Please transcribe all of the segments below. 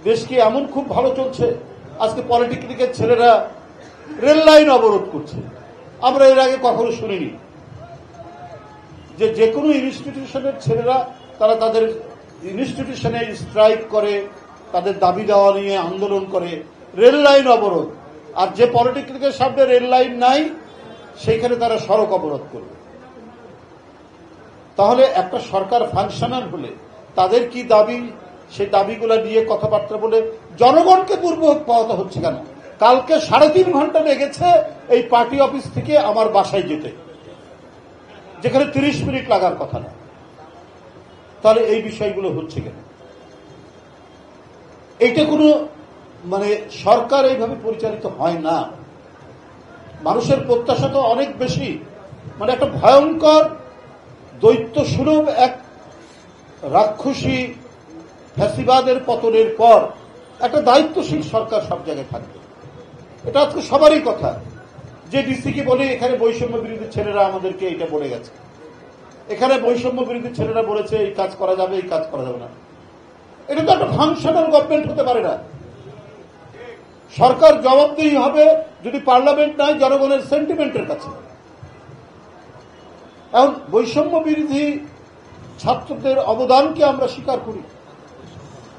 দেশ কি এমন খুব ভালো চলছে? আজকে পলিটেকনিকের ছেলেরা রেল লাইন অবরোধ করছে। আমরা এর আগে কখনো শুনিনি যে কোনো ইনস্টিটিউশনের ছেলেরা তারা তাদের ইনস্টিটিউশনে স্ট্রাইক করে, তাদের দাবি দেওয়া নিয়ে আন্দোলন করে, রেল লাইন অবরোধ। আর যে পলিটেকনিকের সামনে রেল লাইন নাই সেইখানে তারা সড়ক অবরোধ করবে। তাহলে একটা সরকার ফাংশনাল হলে তাদের কি দাবি, সেই দাবিগুলো নিয়ে কথাবার্তা বলে জনগণকে দুর্ভোগ পাওয়াতে হচ্ছে কেন? কালকে 3.5 ঘন্টা লেগেছে এই পার্টি অফিস থেকে আমার বাসায় যেতে, যেখানে 30 মিনিট লাগার কথা না। তাহলে এই বিষয়গুলো হচ্ছে কেন? এইটা কোনো সরকার এইভাবে পরিচালিত হয় না। মানুষের প্রত্যাশা তো অনেক বেশি। একটা ভয়ঙ্কর দৈত্য সুলভ এক রাক্ষসী ফ্যাসিবাদের পতনের পর একটা দায়িত্বশীল সরকার সব জায়গায় থাকবে, এটা আজকে সবারই কথা। যে ডিসিকে বলে এখানে বৈষম্য বিরোধী ছেলেরা আমাদেরকে এটা বলে গেছে, এখানে বৈষম্য বিরোধী ছেলেরা বলেছে এই কাজ করা যাবে, এই কাজ করা যাবে না। এটা তো একটা ফাংশনাল গভর্নমেন্ট হতে পারে না। সরকার জবাবদিহি হবে যদি পার্লামেন্ট নাই জনগণের সেন্টিমেন্টের কাছে। এখন বৈষম্য বিরোধী ছাত্রদের অবদানকে আমরা স্বীকার করি,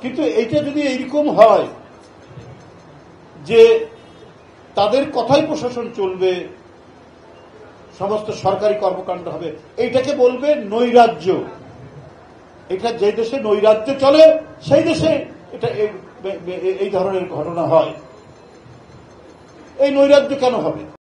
কিন্তু এইটা যদি এইরকম হয় যে তাদের কথাই প্রশাসন চলবে, সমস্ত সরকারি কর্মকাণ্ড হবে, এইটাকে বলবে নৈরাজ্য। এটা যে দেশে নৈরাজ্য চলে সেই দেশে এটা এই ধরনের ঘটনা হয়। এই নৈরাজ্য কেন হবে?